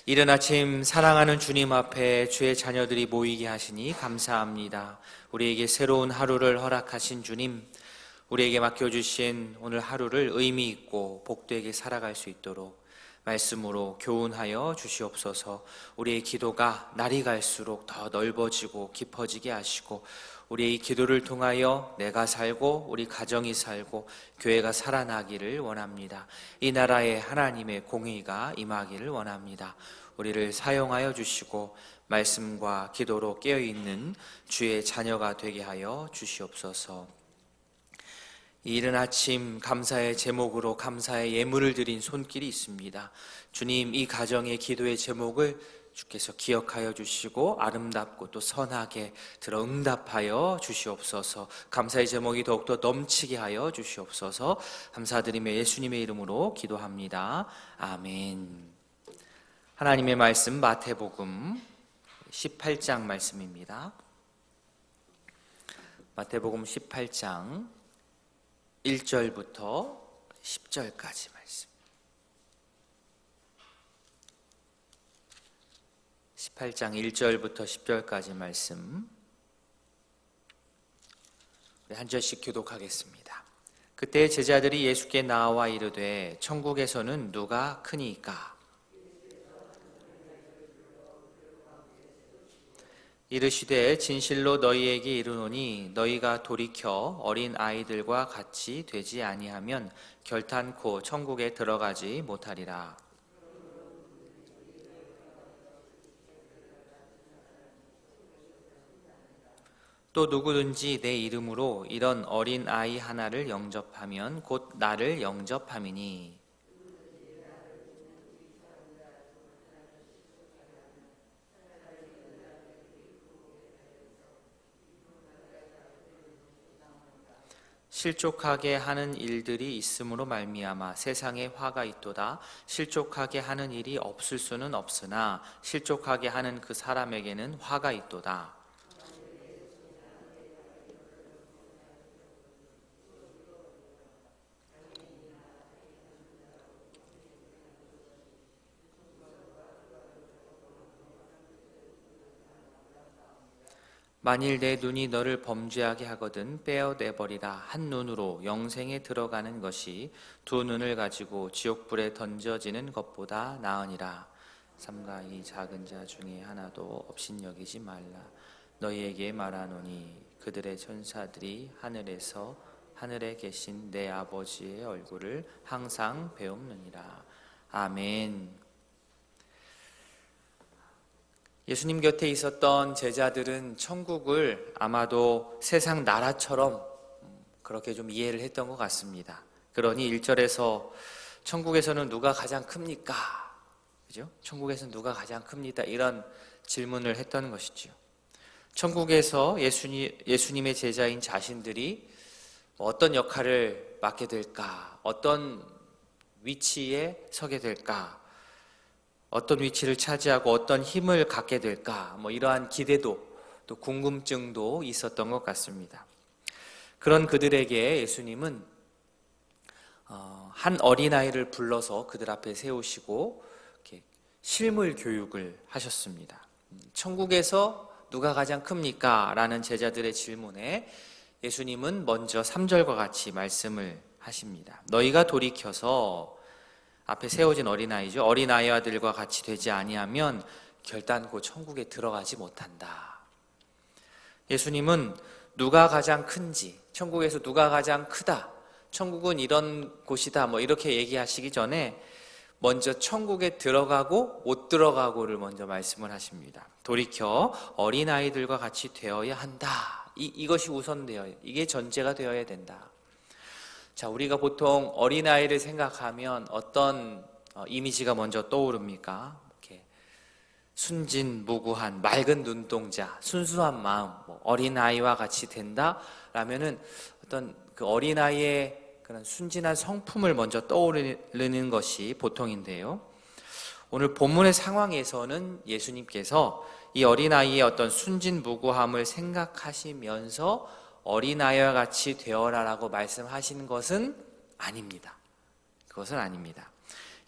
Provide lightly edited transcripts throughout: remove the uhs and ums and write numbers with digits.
이른 아침 사랑하는 주님 앞에 주의 자녀들이 모이게 하시니 감사합니다. 우리에게 새로운 하루를 허락하신 주님, 우리에게 맡겨주신 오늘 하루를 의미 있고 복되게 살아갈 수 있도록 말씀으로 교훈하여 주시옵소서. 우리의 기도가 날이 갈수록 더 넓어지고 깊어지게 하시고, 우리의 이 기도를 통하여 내가 살고 우리 가정이 살고 교회가 살아나기를 원합니다. 이 나라에 하나님의 공의가 임하기를 원합니다. 우리를 사용하여 주시고 말씀과 기도로 깨어있는 주의 자녀가 되게 하여 주시옵소서. 이른 아침 감사의 제목으로 감사의 예물을 드린 손길이 있습니다. 주님, 이 가정의 기도의 제목을 주께서 기억하여 주시고 아름답고 또 선하게 들어 응답하여 주시옵소서. 감사의 제목이 더욱더 넘치게 하여 주시옵소서. 감사드리며 예수님의 이름으로 기도합니다. 아멘. 하나님의 말씀 마태복음 18장 말씀입니다. 마태복음 18장 1절부터 10절까지 말씀. 18장 1절부터 10절까지 말씀. 우리 한 절씩 교독하겠습니다. 그때 제자들이 예수께 나와 이르되 천국에서는 누가 크니까? 이르시되 진실로 너희에게 이르노니 너희가 돌이켜 어린 아이들과 같이 되지 아니하면 결탄코 천국에 들어가지 못하리라. 또 누구든지 내 이름으로 이런 어린 아이 하나를 영접하면 곧 나를 영접함이니, 실족하게 하는 일들이 있음으로 말미암아 세상에 화가 있도다. 실족하게 하는 일이 없을 수는 없으나 실족하게 하는 그 사람에게는 화가 있도다. 만일 내 눈이 너를 범죄하게 하거든 빼어내버리라. 한 눈으로 영생에 들어가는 것이 두 눈을 가지고 지옥불에 던져지는 것보다 나으니라. 삼가 이 작은 자 중에 하나도 업신여기지 말라. 너희에게 말하노니 그들의 천사들이 하늘에 계신 내 아버지의 얼굴을 항상 배움느니라. 아멘. 예수님 곁에 있었던 제자들은 천국을 아마도 세상 나라처럼 그렇게 좀 이해를 했던 것 같습니다. 그러니 1절에서 천국에서는 누가 가장 큽니까? 그죠? 천국에서는 누가 가장 큽니까? 이런 질문을 했던 것이죠. 천국에서 예수님의 제자인 자신들이 어떤 역할을 맡게 될까? 어떤 위치에 서게 될까? 어떤 위치를 차지하고 어떤 힘을 갖게 될까? 이러한 기대도 또 궁금증도 있었던 것 같습니다. 그런 그들에게 예수님은 한 어린아이를 불러서 그들 앞에 세우시고 이렇게 실물 교육을 하셨습니다. 천국에서 누가 가장 큽니까? 라는 제자들의 질문에 예수님은 먼저 3절과 같이 말씀을 하십니다. 너희가 돌이켜서 앞에 세워진 어린아이죠. 어린아이들과 같이 되지 아니하면 결단코 천국에 들어가지 못한다. 예수님은 누가 가장 큰지, 천국에서 누가 가장 크다, 천국은 이런 곳이다 이렇게 얘기하시기 전에 먼저 천국에 들어가고 못 들어가고를 먼저 말씀을 하십니다. 돌이켜 어린아이들과 같이 되어야 한다. 이것이 우선되어야, 이게 전제가 되어야 된다. 자, 우리가 보통 어린아이를 생각하면 어떤 이미지가 먼저 떠오릅니까? 이렇게 순진무구한 맑은 눈동자, 순수한 마음, 어린아이와 같이 된다? 라면은 어떤 그 어린아이의 그런 순진한 성품을 먼저 떠오르는 것이 보통인데요. 오늘 본문의 상황에서는 예수님께서 이 어린아이의 어떤 순진무구함을 생각하시면서 어린아이와 같이 되어라라고 말씀하시는 것은 아닙니다. 그것은 아닙니다.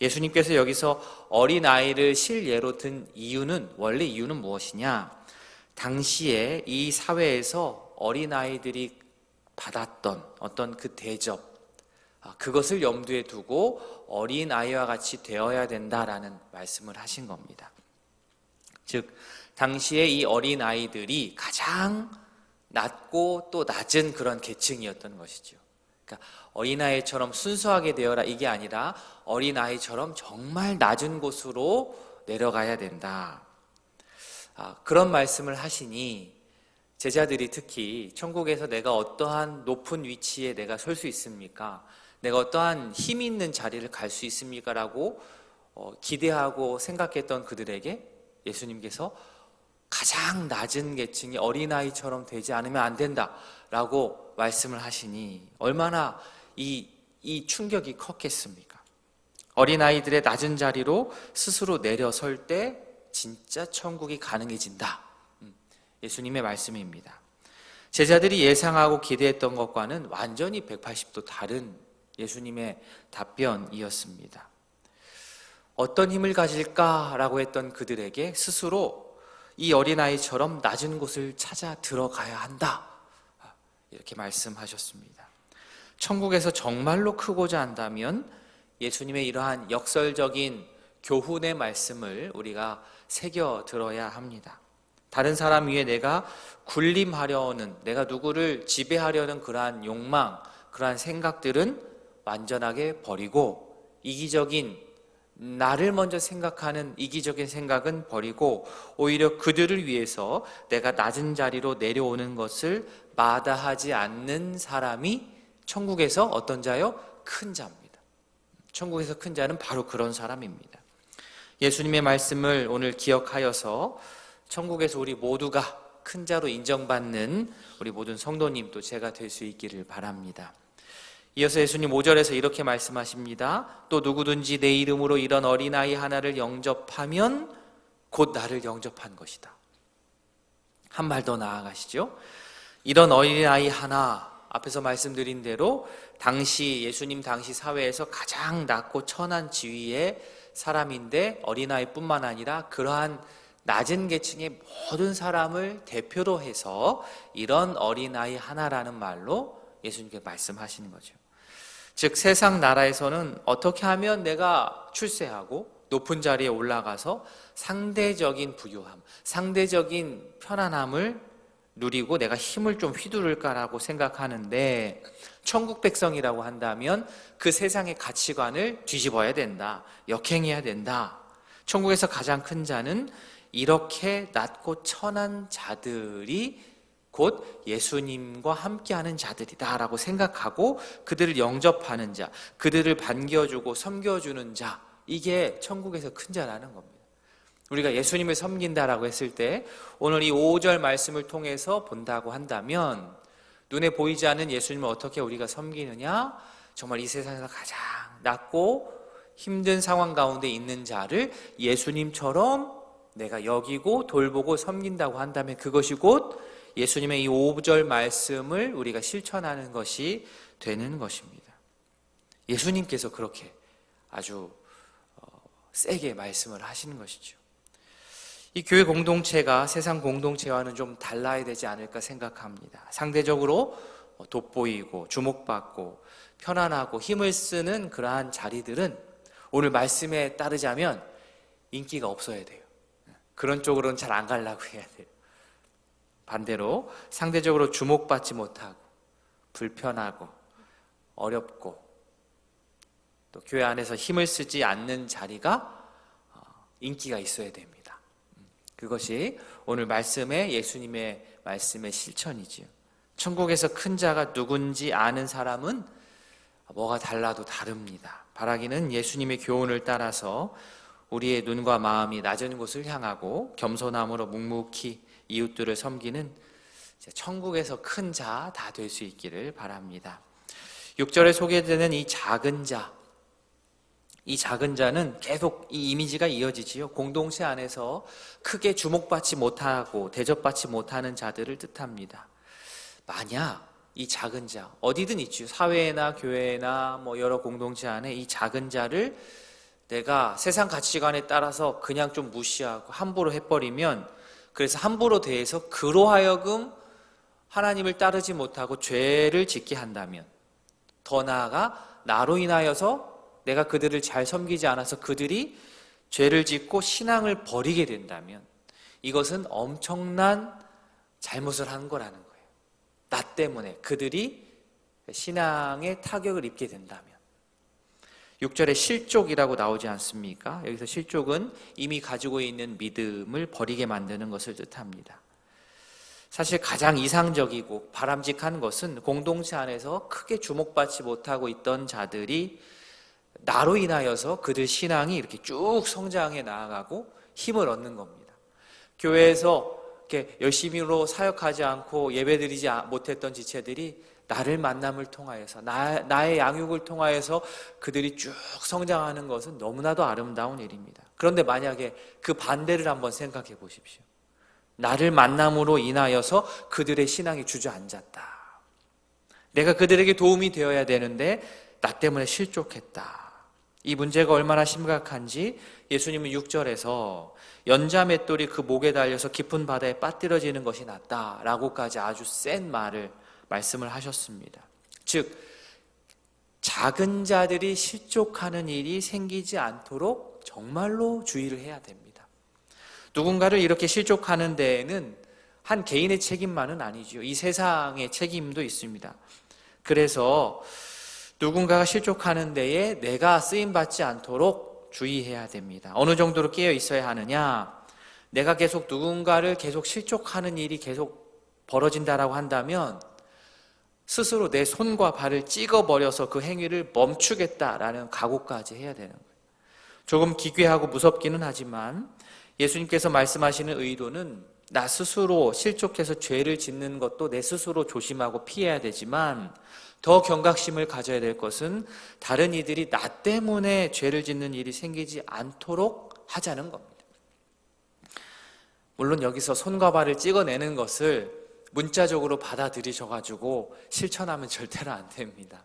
예수님께서 여기서 어린아이를 실예로 든 이유는, 원래 이유는 무엇이냐? 당시에 이 사회에서 어린아이들이 받았던 어떤 그 대접, 그것을 염두에 두고 어린아이와 같이 되어야 된다라는 말씀을 하신 겁니다. 즉, 당시에 이 어린아이들이 가장 낮고 또 낮은 그런 계층이었던 것이죠. 그러니까 어린아이처럼 순수하게 되어라, 이게 아니라 어린아이처럼 정말 낮은 곳으로 내려가야 된다. 그런 말씀을 하시니 제자들이 특히 천국에서 내가 어떠한 높은 위치에 내가 설 수 있습니까? 내가 어떠한 힘이 있는 자리를 갈 수 있습니까? 라고 기대하고 생각했던 그들에게 예수님께서 가장 낮은 계층이 어린아이처럼 되지 않으면 안 된다 라고 말씀을 하시니 얼마나 이 충격이 컸겠습니까? 어린아이들의 낮은 자리로 스스로 내려설 때 진짜 천국이 가능해진다. 예수님의 말씀입니다. 제자들이 예상하고 기대했던 것과는 완전히 180도 다른 예수님의 답변이었습니다. 어떤 힘을 가질까라고 했던 그들에게 스스로 이 어린아이처럼 낮은 곳을 찾아 들어가야 한다, 이렇게 말씀하셨습니다. 천국에서 정말로 크고자 한다면 예수님의 이러한 역설적인 교훈의 말씀을 우리가 새겨 들어야 합니다. 다른 사람 위에 내가 군림하려는, 내가 누구를 지배하려는 그러한 욕망, 그러한 생각들은 완전하게 버리고, 이기적인, 나를 먼저 생각하는 이기적인 생각은 버리고 오히려 그들을 위해서 내가 낮은 자리로 내려오는 것을 마다하지 않는 사람이 천국에서 어떤 자요? 큰 자입니다. 천국에서 큰 자는 바로 그런 사람입니다. 예수님의 말씀을 오늘 기억하여서 천국에서 우리 모두가 큰 자로 인정받는 우리 모든 성도님, 또 제가 될 수 있기를 바랍니다. 이어서 예수님 5절에서 이렇게 말씀하십니다. 또 누구든지 내 이름으로 이런 어린아이 하나를 영접하면 곧 나를 영접한 것이다. 한 말 더 나아가시죠. 이런 어린아이 하나, 앞에서 말씀드린 대로 예수님 당시 사회에서 가장 낮고 천한 지위의 사람인데, 어린아이뿐만 아니라 그러한 낮은 계층의 모든 사람을 대표로 해서 이런 어린아이 하나라는 말로 예수님께 말씀하시는 거죠. 즉, 세상 나라에서는 어떻게 하면 내가 출세하고 높은 자리에 올라가서 상대적인 부유함, 상대적인 편안함을 누리고 내가 힘을 좀 휘두를까라고 생각하는데, 천국 백성이라고 한다면 그 세상의 가치관을 뒤집어야 된다, 역행해야 된다. 천국에서 가장 큰 자는 이렇게 낮고 천한 자들이 곧 예수님과 함께하는 자들이다 라고 생각하고 그들을 영접하는 자, 그들을 반겨주고 섬겨주는 자, 이게 천국에서 큰 자라는 겁니다. 우리가 예수님을 섬긴다라고 했을 때 오늘 이 5절 말씀을 통해서 본다고 한다면, 눈에 보이지 않는 예수님을 어떻게 우리가 섬기느냐? 정말 이 세상에서 가장 낮고 힘든 상황 가운데 있는 자를 예수님처럼 내가 여기고 돌보고 섬긴다고 한다면, 그것이 곧 예수님의 이 5절 말씀을 우리가 실천하는 것이 되는 것입니다. 예수님께서 그렇게 아주 세게 말씀을 하시는 것이죠. 이 교회 공동체가 세상 공동체와는 좀 달라야 되지 않을까 생각합니다. 상대적으로 돋보이고 주목받고 편안하고 힘을 쓰는 그러한 자리들은 오늘 말씀에 따르자면 인기가 없어야 돼요. 그런 쪽으로는 잘 안 가려고 해야 돼요. 반대로 상대적으로 주목받지 못하고 불편하고 어렵고 또 교회 안에서 힘을 쓰지 않는 자리가 인기가 있어야 됩니다. 그것이 오늘 예수님의 말씀의 실천이지요. 천국에서 큰 자가 누군지 아는 사람은 뭐가 달라도 다릅니다. 바라기는 예수님의 교훈을 따라서 우리의 눈과 마음이 낮은 곳을 향하고 겸손함으로 묵묵히 이웃들을 섬기는 천국에서 큰 자 다 될 수 있기를 바랍니다. 6절에 소개되는 이 작은 자는 계속 이 이미지가 이어지지요. 공동체 안에서 크게 주목받지 못하고 대접받지 못하는 자들을 뜻합니다. 만약 이 작은 자, 어디든 있죠. 사회나 교회나 여러 공동체 안에 이 작은 자를 내가 세상 가치관에 따라서 그냥 좀 무시하고 함부로 해버리면, 그래서 함부로 대해서 그로 하여금 하나님을 따르지 못하고 죄를 짓게 한다면, 더 나아가 나로 인하여서 내가 그들을 잘 섬기지 않아서 그들이 죄를 짓고 신앙을 버리게 된다면, 이것은 엄청난 잘못을 한 거라는 거예요. 나 때문에 그들이 신앙에 타격을 입게 된다면. 6절에 실족이라고 나오지 않습니까? 여기서 실족은 이미 가지고 있는 믿음을 버리게 만드는 것을 뜻합니다. 사실 가장 이상적이고 바람직한 것은 공동체 안에서 크게 주목받지 못하고 있던 자들이 나로 인하여서 그들 신앙이 이렇게 쭉 성장해 나아가고 힘을 얻는 겁니다. 교회에서 이렇게 열심히로 사역하지 않고 예배드리지 못했던 지체들이 나를 만남을 통하여서 나의 양육을 통하여서 그들이 쭉 성장하는 것은 너무나도 아름다운 일입니다. 그런데 만약에 그 반대를 한번 생각해 보십시오. 나를 만남으로 인하여서 그들의 신앙이 주저앉았다. 내가 그들에게 도움이 되어야 되는데 나 때문에 실족했다. 이 문제가 얼마나 심각한지 예수님은 6절에서 연자맷돌이 그 목에 달려서 깊은 바다에 빠뜨려지는 것이 낫다라고까지 아주 센 말씀을 하셨습니다. 즉 작은 자들이 실족하는 일이 생기지 않도록 정말로 주의를 해야 됩니다. 누군가를 이렇게 실족하는 데에는 한 개인의 책임만은 아니죠. 이 세상의 책임도 있습니다. 그래서 누군가가 실족하는 데에 내가 쓰임받지 않도록 주의해야 됩니다. 어느 정도로 깨어 있어야 하느냐? 내가 계속 누군가를 계속 실족하는 일이 계속 벌어진다라고 한다면 스스로 내 손과 발을 찍어버려서 그 행위를 멈추겠다라는 각오까지 해야 되는 거예요. 조금 기괴하고 무섭기는 하지만 예수님께서 말씀하시는 의도는 나 스스로 실족해서 죄를 짓는 것도 내 스스로 조심하고 피해야 되지만 더 경각심을 가져야 될 것은 다른 이들이 나 때문에 죄를 짓는 일이 생기지 않도록 하자는 겁니다. 물론 여기서 손과 발을 찍어내는 것을 문자적으로 받아들이셔가지고 실천하면 절대로 안 됩니다.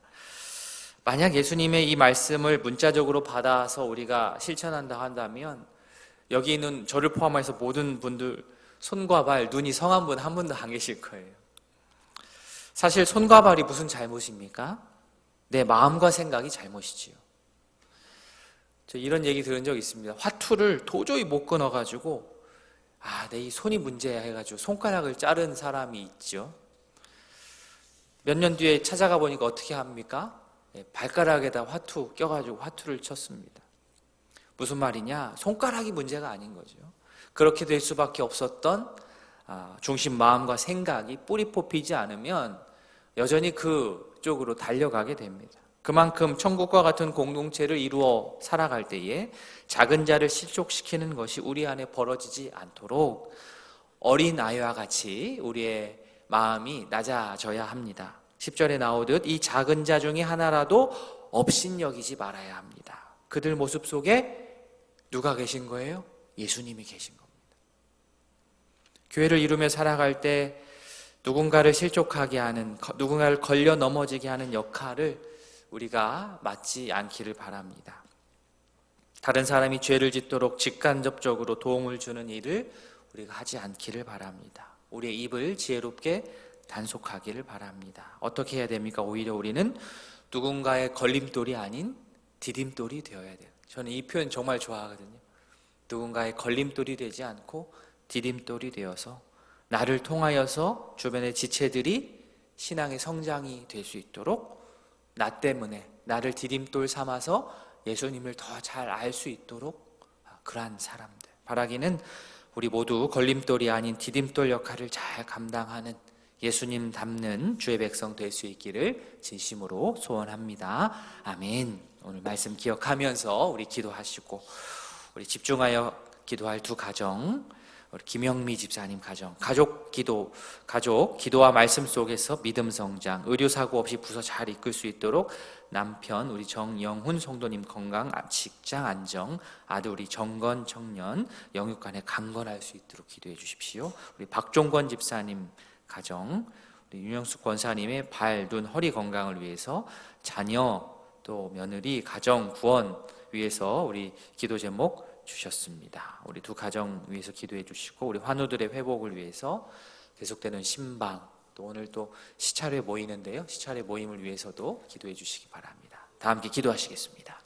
만약 예수님의 이 말씀을 문자적으로 받아서 우리가 실천한다 한다면 여기 있는 저를 포함해서 모든 분들 손과 발, 눈이 성한 분 한 분도 안 계실 거예요. 사실 손과 발이 무슨 잘못입니까? 내 마음과 생각이 잘못이지요. 저 이런 얘기 들은 적 있습니다. 화투를 도저히 못 끊어가지고 내 이 손이 문제야 해가지고 손가락을 자른 사람이 있죠. 몇 년 뒤에 찾아가 보니까 어떻게 합니까? 발가락에다 화투 껴가지고 화투를 쳤습니다. 무슨 말이냐? 손가락이 문제가 아닌 거죠. 그렇게 될 수밖에 없었던 중심 마음과 생각이 뿌리 뽑히지 않으면 여전히 그쪽으로 달려가게 됩니다. 그만큼 천국과 같은 공동체를 이루어 살아갈 때에 작은 자를 실족시키는 것이 우리 안에 벌어지지 않도록 어린 아이와 같이 우리의 마음이 낮아져야 합니다. 10절에 나오듯 이 작은 자 중에 하나라도 업신여기지 말아야 합니다. 그들 모습 속에 누가 계신 거예요? 예수님이 계신 겁니다. 교회를 이루며 살아갈 때 누군가를 실족하게 하는, 누군가를 걸려 넘어지게 하는 역할을 우리가 맡지 않기를 바랍니다. 다른 사람이 죄를 짓도록 직간접적으로 도움을 주는 일을 우리가 하지 않기를 바랍니다. 우리의 입을 지혜롭게 단속하기를 바랍니다. 어떻게 해야 됩니까? 오히려 우리는 누군가의 걸림돌이 아닌 디딤돌이 되어야 돼요. 저는 이 표현 정말 좋아하거든요. 누군가의 걸림돌이 되지 않고 디딤돌이 되어서 나를 통하여서 주변의 지체들이 신앙의 성장이 될 수 있도록 나 때문에 나를 디딤돌 삼아서 예수님을 더 잘 알 수 있도록 그러한 사람들, 바라기는 우리 모두 걸림돌이 아닌 디딤돌 역할을 잘 감당하는 예수님 닮는 주의 백성 될 수 있기를 진심으로 소원합니다. 아멘. 오늘 말씀 기억하면서 우리 기도하시고 우리 집중하여 기도할 두 가정, 우리 김영미 집사님 가족 기도와 말씀 속에서 믿음 성장, 의료사고 없이 부서 잘 이끌 수 있도록 남편 우리 정영훈 성도님 건강, 직장 안정, 아들 우리 정건 청년 영육간에 강건할 수 있도록 기도해 주십시오. 우리 박종권 집사님 가정, 우리 윤영숙 권사님의 발, 눈, 허리 건강을 위해서 자녀 또 며느리 가정 구원 위해서 우리 기도 제목 주셨습니다. 우리 두 가정 위해서 기도해 주시고 우리 환우들의 회복을 위해서 계속되는 신방, 또 오늘 또 시차례 모이는데요, 시차례 모임을 위해서도 기도해 주시기 바랍니다. 다 함께 기도하시겠습니다.